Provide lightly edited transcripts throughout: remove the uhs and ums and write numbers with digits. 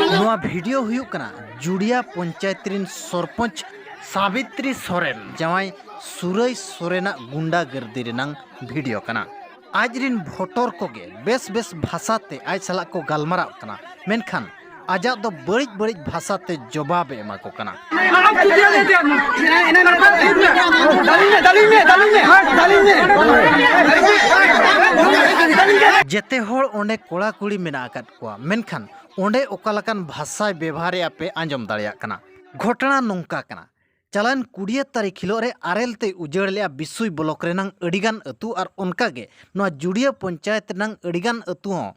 नवा वीडियो हुई जुड़िया पंचायत सरपंच सावित्री सोरेन जवाई सुरई सोरेना गुंडागर्दी वीडियो कना। आज रिन भोटर कोगे बेस बेस भाषाते आज सला को गलमाराव कना, मेनखान आजा दो बड़ी बड़ी भाषाते जवाब एमा को कना। जेते होड़ ओंडे कोड़ा कुड़ी मेना आकाद कोआ, मेनखान ओंडे ओकालकान भाषा व्यवहार पे आंजम दाड़िया कना। घटना नोंका कना, चलान 20 तारीख हिलो रे आरेलते उजड़ लिया बिसुई ब्लॉक रेनांग अडिगान अतु और उनकागे नवा जुड़िया पंचायत नांग अडिगान अतु हों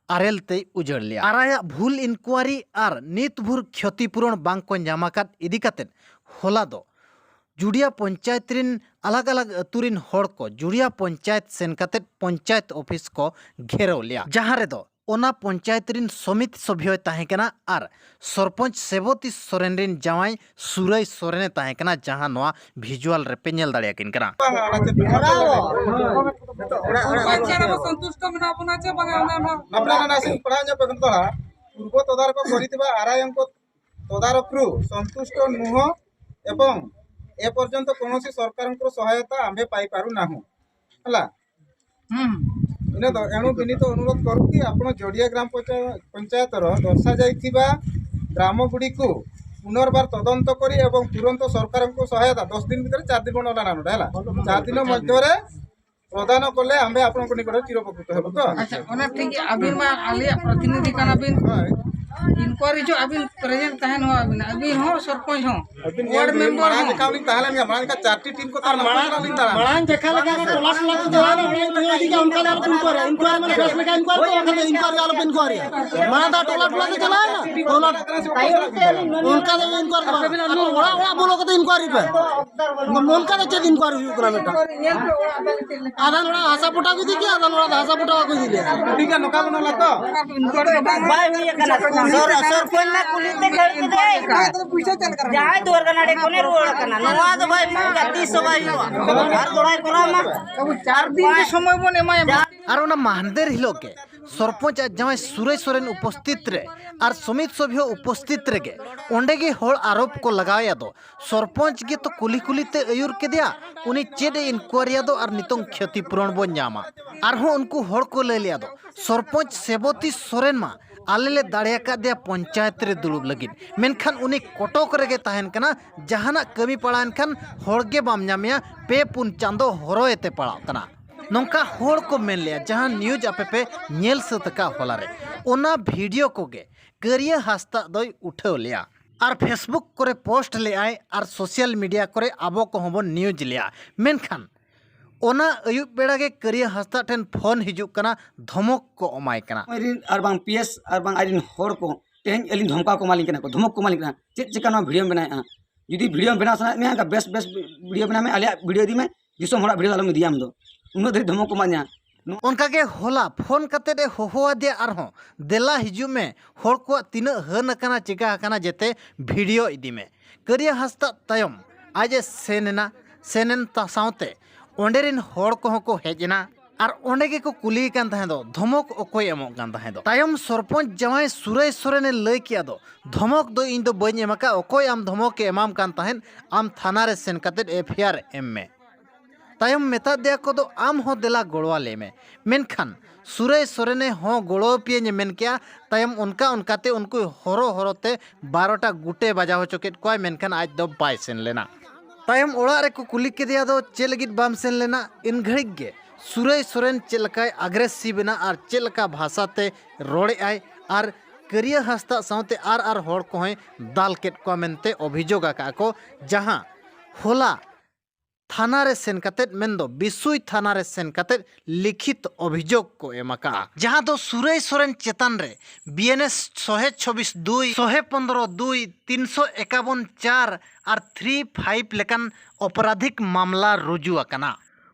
आरेलते उजड़ लिया। आराया भूल इनक्वारी और नित भूर क्षतिपूरण बांग को ᱧᱟᱢᱟᱠᱟᱫ इदी कातेन होला दो जुड़िया पंचायत रिन अलग अलग अतुरिन होड़ को जुड़िया पंचायत सेन कातेन पंचायत ऑफिस को घेराव लिया, जहां रे दो ओना पंचायत रिन समिति सभ्य ताहेकना और सरपंच सेवती सोरेन रिन जवाई सुरई सोरेने ताहेकना, जहां नवा विजुअल रे पे नेल दाड़िया किन कना। संतुष्ट मना बना चे बने आपला नासिन पढ़ाኛ पगंतला पूर्व तदारक करितबा आरायंक तदारकरू संतुष्ट नुह एवं ए पर्यंत कोनोसी सरकारंकर सहायता आम्भे पाई पारु नाहु हला। इने तो एणु विनीत अनुरोध करू कि आपण जोड़िया ग्राम पंचायत दर्शा जाइथिबा ग्राम गुडी को पुनर्बार तदंत करी एवं तुरंत सरकार को सहायता 10 दिन भीतर 4 दिन बनला नानुडा हला 4 दिन मध्य रे प्रदान कले आम्बे आपण को निकट चिरपकृत हेबो। तो अच्छा ओना ठीक अबिन मा आले प्रतिनिधि काना बिन इनक्वारी जो अबिन प्रेजेंट तहन हो अबिन हो सरपंच हो वार्ड मेंबर हो काउंटिंग ताहले ने माने का 4टी टीम को तार मां देखा लगा टोला टोला को देवा ना उनका दिया उनका दाल इनक्वारी इनक्वारी माने केस में इनक्वारी ओखले इनक्वारी आलो इनक्वारी मां दा टोला टोला के चला ना टोला उनका दे इनक्वारी ओड़ा ओड़ा बोलो के इनक्वारी पे उनका दे चेक इनक्वारी हुई करा बेटा आधा ओड़ा हासा पुटा को दी के आधा ओड़ा हासा पुटा को दी ले ठीक है नोका बनला तो इनक्वारी बाय हुई कना सरपंच ना कुलीते खड़ते दे पैसा चल कर जहां दोर कनाडे कोने रोड कना नवा तो भाई मुगा 30 भाई हर गोड़ाई करामा अब 4 दिन के समय बने माया और ओना मानदेर हिलो के सरपंच जमाई सुरई सोरेन उपस्थित रे और समिति सभ्य उपस्थित रे के ओंडे गे होड़ आरोप को लगाया दो सरपंच गे तो कुली कुलीते अयुर के दिया उनी चेड इनक्वारी दो और नितों क्षतिपूरण बन जामा और हो उनको होड़ को ले लिया दो सरपंच सेवती सोरेन मा आले दाड़िया का दिया पंचायत रे दुलुब लगिन मेनखान उनी कोटोक रेगे तहन कना जहाना कमी पड़ान खान होड़गे बाम ᱧᱟᱢᱮᱭᱟ 2-3 चांदो हरोएते पड़ाव तना नोंका होड़ को मेन लिया जहां न्यूज आपे पे नेल सतका होला रे ओना वीडियो कोगे करिया हास्ता दोय उठाव लिया और फेसबुक करे पोस्ट ले आए और सोशल मीडिया करे आबो को होबो न्यूज लिया मेनखान ओना अयुब बेड़ा के करिया हास्ता ठेन फोन हिजुक कना धमक को अमाय कना और बांग पीएस और बांग आइरिन होड़ को तेन एलिन धमका को मालिक कना को धमक को मालिक कना चेक चेक ना वीडियो बनाए जुदी वीडियो बना सना में का बेस्ट बेस्ट वीडियो बना में आलिया वीडियो दी में जिसो हमरा वीडियो आलो दिया हम दो उनो धरि धमक को मान्या उनका के होला फोन कते रे होहोआ दे आरहो देला हिजु में होड़ को तीन हन कना चिका कना जेते वीडियो इदी में करिया हास्ता तयम आज सेनेन ता साउते ओंडेरिन होड़ को हेजना और ओंडे के को कुली कान तहे दो धमक ओकोय एमो कान तहे दो तायम सरपंच जवाई सुरई सोरेने लय किया दो धमक दो इन दो बኝ एमका ओकोय आम धमक के एमाम कान तहेन आम थाना रे सेन काते एफआईआर एम में तायम मेता दिया को दो आम हो देला गोड़वा ले में मेनखान सुरई सोरेने हो गोड़ो पिए ने मेन किया तायम उनका उनकाते उनको हरोते 12टा गुटे बजा हो चुकेट कोय मेनखान आज दो बाय सेन लेना तायम ओड़ा रे को कुली के दिया दो चे लगित बाम सेन लेना इन घड़िक गे सुरई सोरेन चेलकाय अग्रेसिव ना और चेलका भाषाते रोड़े आय और करिया हास्ता साउते आर होड़ को है दाल केट को मेनते अभियोग आका को जहां होला थाना रे सेन काते मेन दो बिसुई थाना रे सेन काते लिखित अभियोग को एमाका जहां दो सुरई सोरेन चेतन रे बीएनएस 126(2) 115(2) 351(4) और 35 लेकन आपराधिक मामला रुजू आकना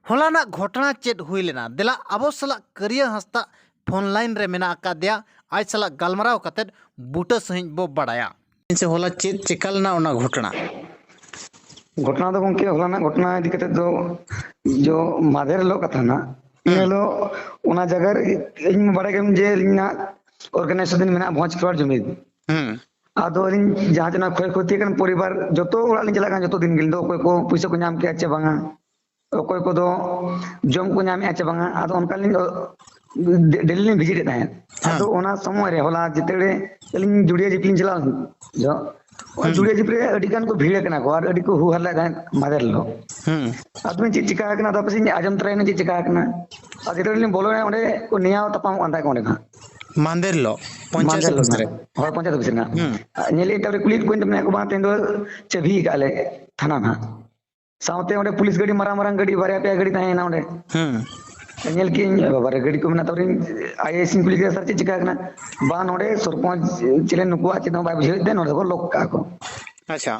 होलाना घटना चेद हुई लेना दिला अब सला करिया हास्ता फोन लाइन रे मेना आका दिया आज सला गलमराव काते बूटा सहित बो बड़ाया इनसे होला चेद चिकल ना ओना घटना घटना तो गंके हलाना घटना इदी कते दो जो माधेर लो कथा ना इनेलो ओना जगह इन बड़े गम जे लिना ऑर्गेनाइजेशन मेना भोज खिलवाड़ जुमिद आदो इन जहां जना खय खति कन परिवार जतो ओड़ा लिन चला जतो दिन गिल दो कोई को पैसा को नाम के अच्छे बांगा कोई को दो जम को नाम अच्छे बांगा आदो उनका लिन डेली लिन विजिट है आदो ओना समय रे होला जितेड़े लिन जुड़िया जिपिन चला जो जुड़िया जिपरे अडिगान को भीड़ कना को और अडी को हु हल्ला गान मादर लो आदमी चिका कना तपसी आजम ट्रेन चिका कना आ जितेड़े लिन बोलो ने ओंडे को निया तपाम अंदा को ओंडे का मांदेर लो पंचायत ऑफिस रे हर पंचायत ऑफिस ना नेली तबरे कुलिट को ने को बात एंदो चभी काले थाना ना साउते ओंडे पुलिस गाड़ी मारा मारा गाड़ी बारे पे गाड़ी ताहे ना ओंडे नेल की बारे गाड़ी को ना तबरे आईएस पुलिस के सर चिका कना बा नोडे सरपंच चिले नुकुआ चिनो बाय बुझे दे नोडे को लोक का को अच्छा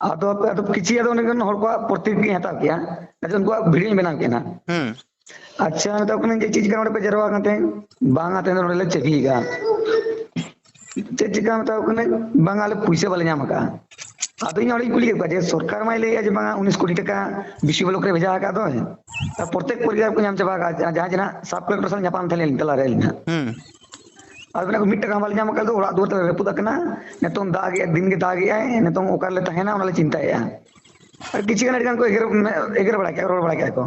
आदो किछि आदो ने हर को प्रतिक्रिया हता किया उनको वीडियो बना के ना अच्छा तो अपने जे चीज का पे जरवा करते बांगा ते नोडे चबीगा चिका मतलब कने बांगाले पैसे वाले नाम का आदो इन ओडी कुली के सरकार माइले आज बांगा 19 कोटी टका विश्व ब्लॉक रे भेजा का दो प्रत्येक परिवार को नाम चबा जहां जना सब कलेक्टर सन जापान थले तला रे ना अब ना मिट टका वाले नाम का दो दूर तो रेपुदा कना ने तो दाग दिन के दाग है ने तो ओकर ले तहेना ओनले चिंता है और किछि गन को एगर बड़ा क्या रोड बड़ा क्या को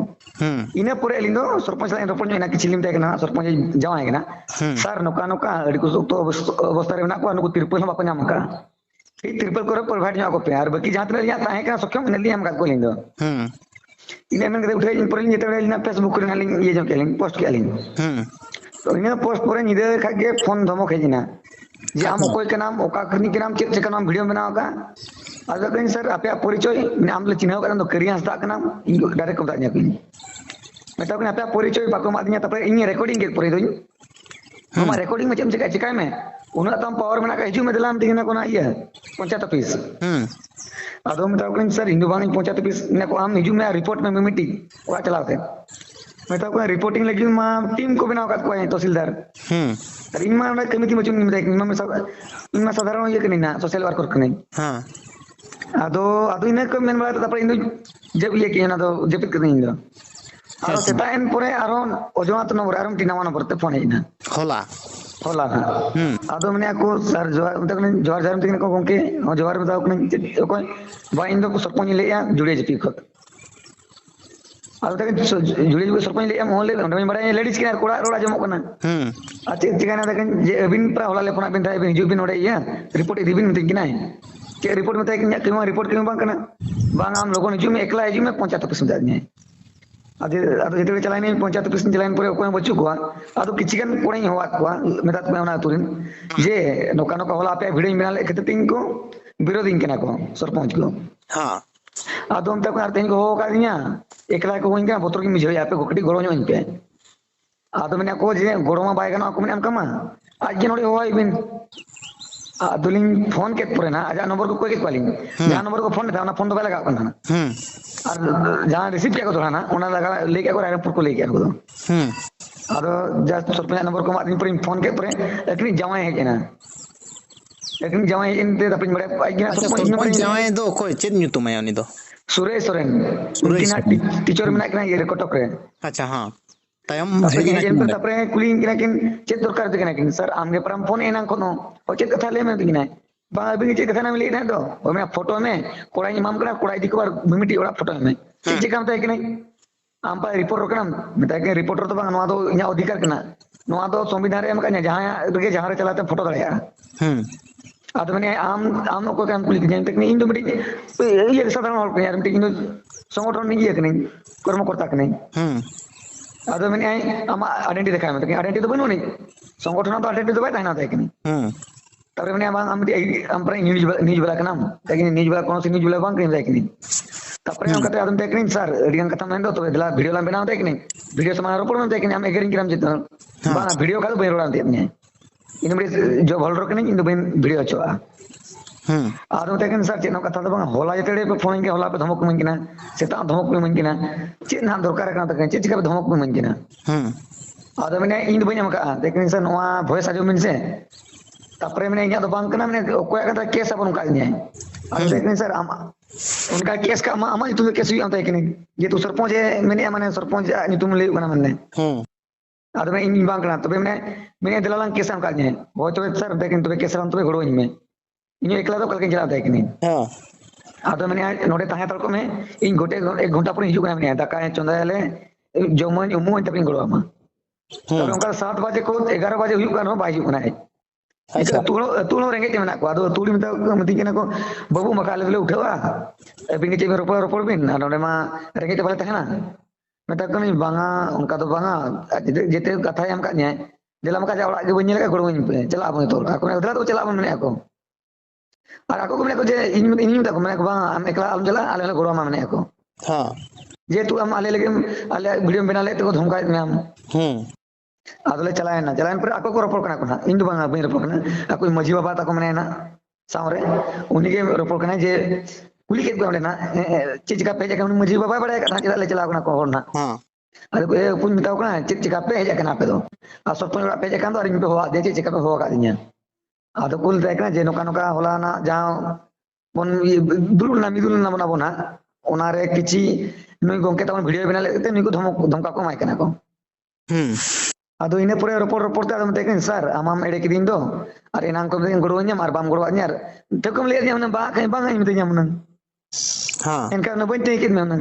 इने पूरे लिंदो सरपंच लाइन रोपन ना किछि लिम तक ना सरपंच जावा है ना सर नोका नोका अडी को तो अवस्था रे ना को नुको तिरपल हम अपन नाम का तिरपल को प्रोवाइड ना को प्यार बाकी जहां तक या ताहे का सक्षम ने हम का को लिंदो इने मन के उठे इन पर जेते ना फेसबुक रे ना ये जो केलिंग पोस्ट केलिंग तो इने पोस्ट पर निदे खागे फोन धमक है ना जे हम कोई के नाम ओका करनी के नाम चेक नाम वीडियो बनाओगा आजा कहीं सर आपे परिचय नाम ले चिन्ह करन तो करिया हस्ता के नाम इन डायरेक्ट को दाnya कहीं मेटा कने आपे परिचय बाको मादिया तपे इन रिकॉर्डिंग के परे दोई हम रिकॉर्डिंग में चम चिका में उना तम पावर में ना हिजू में दिलाम तिना कोना ये पंचायत ऑफिस आदो मेटा कने सर हिंदू बानी पंचायत ऑफिस ने को हम हिजू में रिपोर्ट में मीटिंग ओरा चलाते मेटा को रिपोर्टिंग लगी मा टीम को बनाओ का को तहसीलदार इन मा कमिटी में चुन इन साधारण ये कनी ना सोशल वर्कर कनी हां आदो इन को मेन बात तपर इन जब ये कि ना तो जपित कनी इन आरो सेटा इन परे आरो अजवात नंबर आरो टीना नंबर ते फोन है ना होला आदो मने को सर जोर जरम तिन को गंके जोर बताओ कनी कोई बा इन को सरपंच लेया जुड़े जपी को आदो तक जुड़े जो सरपंच लेया मोहल्ले ओंडे बड़ा लेडीज के कोड़ा रोड़ा जमो कना आते चिकाना तक जे अबिन प्रा होला ले फोन अबिन थाय बिन जुबिन ओडे या रिपोर्ट दिबिन मिथिन किना के रिपोर्ट में ताकि क्यों रिपोर्ट क्यों बांग करना बांग हम लोगों ने जो में एकला है जो में पंचायत ऑफिस में जाने आदि आदि जेते चलाने पंचायत ऑफिस में चलाने पर कोई बच्चों को आदो किचिगन कोड़े होवा को मेतात में ओना तुरिन जे नोका नोका होला पे वीडियो में लेके तिन को विरोधी केना को सरपंच को हां आदो हम तक आरते को हो का दिया एकला को होइंगा बोतर की मिजो या पे गोकटी गोरो नो पे आदो मैंने को जे गोरोमा बाय गना को मैंने कमा आज जे नोडी होई बिन दुलिंग फोन के परे ना आजा नंबर को कोई के कॉलिंग जहां नंबर को फोन था ना फोन तो लगा करना ना और जहां रिसीव किया को ना ओना लगा लेके को एयरपोर्ट को लेके को और जस्ट सरपंच नंबर को मारनी पर फोन के परे लेकिन जवाय है ना लेकिन जवाय इन ते अपन बड़े आइना सरपंच नंबर जवाय दो कोई चेत न्यूतुम है उनी दो सुरेश सोरेन टीचर में ना ये कटक रे अच्छा हां तयम एजेंट पर तपरे कुलिंग किना किन चेत दरकार ते किना किन सर आमगे परम फोन एना कोनो ओ चेत कथा ले में किना बा अभी चेत कथा ना मिले ना दो ओ में फोटो में कोड़ाई माम करा कोड़ाई दिको बार मिमिटी ओड़ा फोटो में चेत काम ते किना आम पर रिपोर्टर कना मेता के रिपोर्टर तो बा नवा दो इना अधिकार कना नवा दो संविधान रे एम कना जहां रे जहां रे चलाते फोटो दया आदो मैंने आम को काम कुली के तक इन दो मिटी ये साधारण और यार मिटी इन संगठन नहीं ये कने कर्मकर्ता कने आदो मैंने आम आइडेंटिटी देखा मतलब आइडेंटिटी तो बनो नहीं संगठन तो आइडेंटिटी तो बाय ताना था कने तब मैंने हम पर न्यूज वाला का नाम लेकिन न्यूज वाला कौन सी न्यूज वाला बांग कहीं नहीं तब हम कहते आदम देख नहीं सर रियन कथा में दो तो दिला वीडियो ला बनाओ देख नहीं वीडियो समारोह पर हम देख नहीं हम एगरिंग किराम जितना बा वीडियो का बेरोड़ा देने इन बड़े जो भल रख नहीं इन बेन वीडियो चोआ आदम देख सर चेनो कथा तो बांग होला जतेड़े पे फोन के होला पे धमक में किना सेता धमक में किना चे ना दरकार का तक चे चिका धमक में किना आदम ने इन बइन हम का देख नहीं सर नोआ वॉइस आजो मिन से तापरे मैंने इना तो बांग कना मैंने कोया कथा केस अपन का दिया आदम देख नहीं सर हम उनका केस का अमा ᱧᱩᱛᱩᱢ केस हुई आमता है जे तू सरपंच है मैंने माने सरपंच ᱧᱩᱛᱩᱢ ले बना मैंने आदो मैं इन बांग कना तबे मैंने दिलालांग केस आम काज है हो तो सर देखें तबे केस राम तबे गड़ोኝ में इन एकला तो कल के जला देकनी आदो मैंने नोडे ताहे तल को में इन गोटे 1 घंटा पर हिजू कना मैंने दाका चंदाले जमन उमु तबे गड़ो मा तबे उनका 7 बजे को 11 बजे हुई कना बाई हुई कना है अच्छा तुलो रेंगे ते मना को आदो तुली मती केना को बाबू मका ले उठवा बिंगे चे रोपड़ बिन नोडे मा रेंगे ते बले तहना मता कनी बांगा उनका तो बांगा जेते कथा एम कान्या दिला मका जा ओड़ा गे बन नेला गड़ोኝ पे चला अपन तो ako ने तो चला अपन मने ako और ako को मने को जे इन तक मने को बांगा हम एकला आम चला आले गड़ो मा मने ako हां जे तू हम आले लगे आले वीडियो बना ले तो धमका में हम आदले चलायना पर ako को रोपड़ कना को इन दो बांगा बइन रोपड़ कना ako मजी बाबा तक मने ना सामरे उनी के रोपड़ कना जे कुली के को ना चीज का पे जका मजी बाबा बड़े कथा चला ले चला कना को होना हां अरे को पुन मिताओ कना चीज का पे जका ना पे दो आ सब पर पे जका तो अरे पे होवा दे चीज का पे होवा का दिया आदो कुल देखना जे नोका नोका होला ना जहां बन दुलुल ना मिदुल ना बना बना ओना रे किछि नई गोंके तमन वीडियो बना लेते नई को धमका को माय कना को आदो इने पूरे रोपड़ ते आदम देखें सर आमाम एडे के दिन दो अरे नाम को गड़ोኛ मार बाम गड़वा न्यार तकम ले दिया बा कहीं बांगा इमते न्याम नन हां इनका न बनते के नन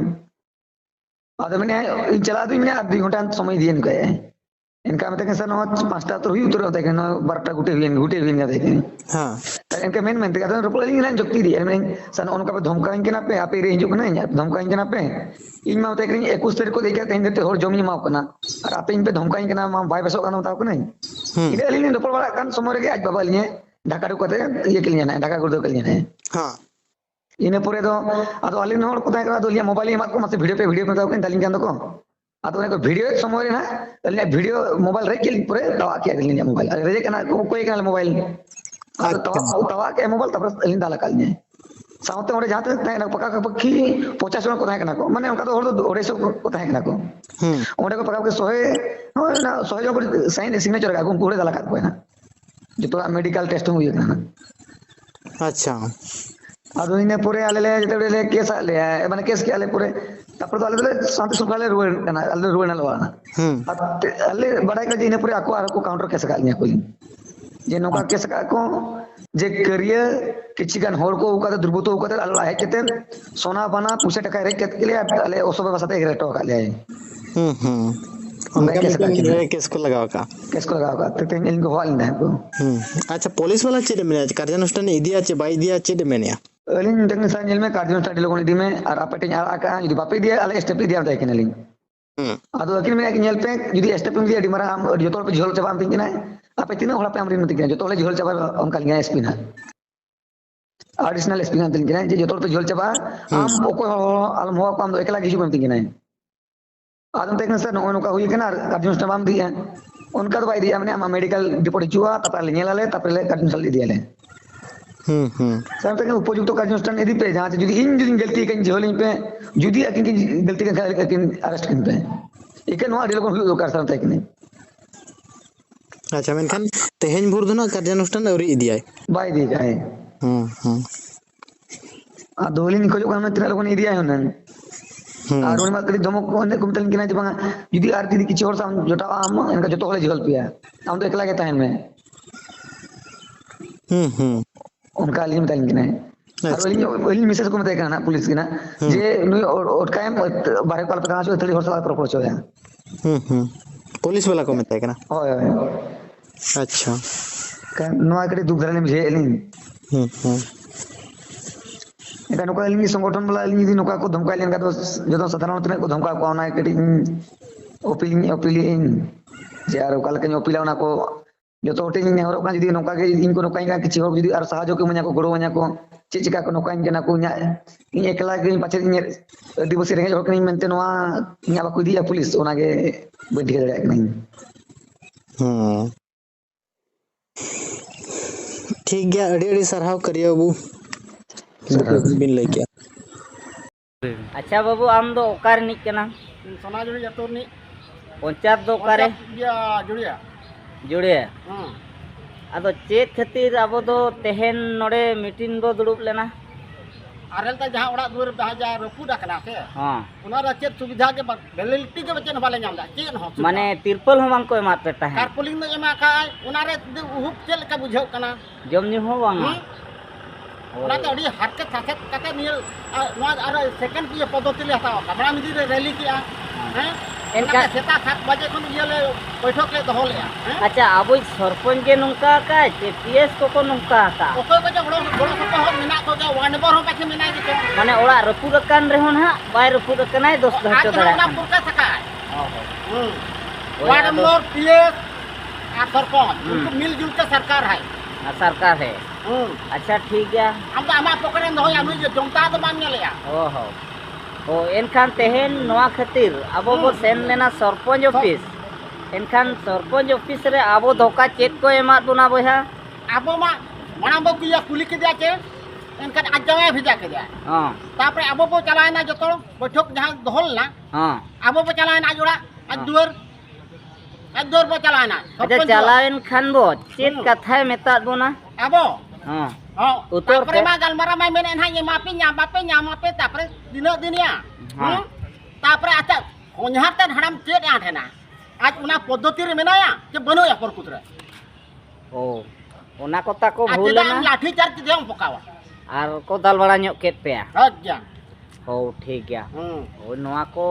आदो मैंने चला दो मैंने आधी घंटा समय दिए इनका इनका में देखें सर नो 5टा तो हुई उतर देखें नो 12टा गुटे हुई का देखें हां इनका मेन मेन ते रोपड़ लिंग ना जक्ति दिए मैं सन उनका पे धमका इनके ना पे आपे रे हिजु कना धमका इनके ना पे इन मावते कहीं 21 तारीख को देखा कहीं देते और जमी माव कना और आपे इन पे धमका इनके ना बाय बसो कना बताओ कना इने अली रोपड़ बड़ा कान समय रे आज बाबा लिए ढाका रू कते ये के लिए ना ढाका गुड़ के लिए ना हां इने पूरे दो आदो अली नोर को ताकरा दो लिया मोबाइल में को मसे वीडियो में बताओ कहीं दालिंग जान को आदो ने को वीडियो समय रे ना अली वीडियो मोबाइल रे के पूरे तवा के लिए मोबाइल रे कना कोई कना मोबाइल आदो तवा के मोबाइल तब अली दाला काल ने साउते ओरे जाते तय ना पका पक्की 50 जन को ताहे कना को माने उनका तो और 250 को ताहे कना को ओरे को पका के 100 ना 100 जन को साइन सिग्नेचर का को पूरे दाला का को ना जो तो मेडिकल टेस्ट हुई ना अच्छा आदो इने पूरे आले ले जते ले केस आले माने केस के आले पूरे तपर तो आले शांति सुखाले रुवे ना आले रुवे ना लवाना आले बड़ाई का इने पूरे आको काउंटर केस का कोई जे नोका केस का को जे करिया किछि गान होर को उका दुर्बुतो उका आले है केते सोना बना पुसे टका रे केत के लिए आले ओसो बसाते रेटो का ले उनका केस को लगाओ का तो इनको हॉल ना को अच्छा पुलिस वाला चेड में कार्यानुष्ठान इदिया चे बाई दिया चेड में या अलिन तक सा जेल में कार्यानुष्ठान लोगों ने दी में और आपटे आ का यदि बापे दिया आले स्टेप दिया दे के नलिन आदो अकिन में जेल पे यदि स्टेप दिया डी मारा हम जो तो पे झोल चबा हम ना आपे तीन होला पे हमरी मत जो तो झोल चबा हम का लिया एसपी ना एडिशनल एसपी ना दिन जे जो तो पे झोल चबा हम को आलम हो काम एकला गिजु हम दिन ना आदम तक सर नो का हुई केना कार्यानुष्ठान हम दिया उनका तो भाई दिया मैंने हम मेडिकल रिपोर्ट जुआ तपर ले तपर ले कार्यानुष्ठान दिया ले सर तक उपयुक्त कार्यानुष्ठान यदि पे जहां यदि इन यदि गलती कहीं झोली पे यदि अकिन की गलती का अरेस्ट किन पे एके नो आदि लोग हुई कर सकते कि नहीं अच्छा मेनखान तेहेन भोर दना कार्यानुष्ठान अवरी इदिया बाय दी जाए आ दोली निकल को हम तेरा लोग ने इदिया है और उन मात्र धमक को ने कुमतल किना जबा यदि आर दी किछि और साम जोटा हम इनका जो तो होले झोल पिया हम तो एकला के ताहन में उनका लिम तालिन किना और ओली मिसेस को मत कहना पुलिस की ना जे नु और कायम बारे पाल पता जो थोड़ी और साल प्रपोज हो गया पुलिस वाला को मत कहना ओए अच्छा का नो आकड़े दुगरा में जे एलिन एका नोका लिंगी संगठन वाला लिंगी नोका को धमका लेन का तो जो तो साधारण तने को धमका को ना कटी ओपिलिंग जे आरो काल के ओपिला को जो तो टिंग ने और का जदी नोका के इनको नोका का किछि हो जदी आर सहायक को मन्या को गड़ो मन्या को चिचिका को नोका इनके ना को इन एकला के पाछे इन दिवस रेंगे हो कनी मेंते नोआ इया बाको दिया पुलिस ओना के बंदी के दड़े नहीं ठीक गया अड़ी सरहाव करियो बाबू बिन लई के अच्छा बाबू आम दो ओकार निक केना सोना जुड़ी जतोर नि पंचायत दो ओकारे जुड़िया जुड़े अदो चेत खातिर अब दो तेहन नोडे मीटिंग दो दुड़ुब लेना आरेल ता जहां ओड़ा दुआर जहां रपुड आकना से हाँ उना रा चेत सुविधा के वैलिडिटी के बचन वाले नाम दा चेन हो माने तिरपल हो बांग को एमा पे ताहे कारपोलिंग में एमा खाय उना रे उहुप चेल का बुझाव कना जम न्यू हो बांग उना तो अड़ी हरकत साथे कते नियल नोआ आरो सेकंड ये पद्धति ले हताव हमरा मिदी रे रैली किया हैं इनका सेता 7 बजे खन ये ले बैठक ले दहो ले अच्छा अब सरपंच के नुका का पीएस को नुका का ओको को बड़ो बड़ो को हो मिना को जो वार्ड नंबर हो पाछे मिना के माने ओड़ा रपुड कान रे होन हा बाय रपुड कनाय दोस्त हटो आज दड़ा ना पुरका सका वार्ड नंबर पीएस आ सरपंच उनको मिलजुल के सरकार है सरकार है अच्छा ठीक है हम तो आमा पकड़े न होया नुई जनता तो मान लेया ओहो ओ एनखान तेहेन नोआ खातिर अब बो सेन लेना सरपंच ऑफिस एनखान सरपंच ऑफिस रे अब धोखा चेक को एमा बुना बहा अब मा मना बो किया कुली के दिया के एनखान आज जमा भेजा के दिया हां तापरे अब बो चलायना जतो बैठक जहां दहल ना हां अब बो चलायना जोड़ा आज दुआर बो चलायना अच्छा चलावेन खान बो चेक कथा मेता बुना अब हां हां उतर तापरे मा गलमारा मा मेने ना ये मापे तापरे दिनिया हाँ। तापरे अच्छा होनहाते हड़ाम चेत आठे ना आज उना पद्धति रे मेनाया के बनो या पर कुतरे ओ ओना कोता को भूल ना लाठी चार्ज देम पकावा आर को दाल बड़ा ᱧᱚᱜ केत पे अच्छा ओ ठीक गया ओ नोआ को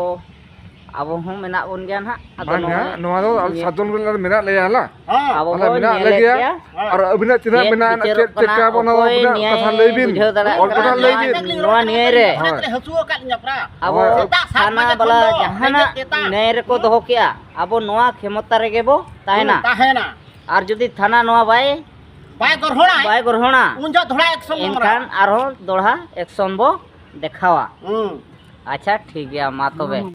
अब हम मेना बन गया ना नोआ दो साधन गुला मेना लेया ला हां अब मेना लेया और अबिना तिना मेना चेक का बना दो कथा लेबिन और कथा लेबिन नोआ निये रे हसुओ का न्यपरा अब थाना वाला जहाना नय रे को दहो किया अब नोआ क्षमता रे गेबो ताहेना और जदी थाना नोआ बाय गरहोणा उनजा धोड़ा एक्शन इनखान आरो दोढ़ा एक्शन बो देखावा अच्छा ठीक गया मा तबे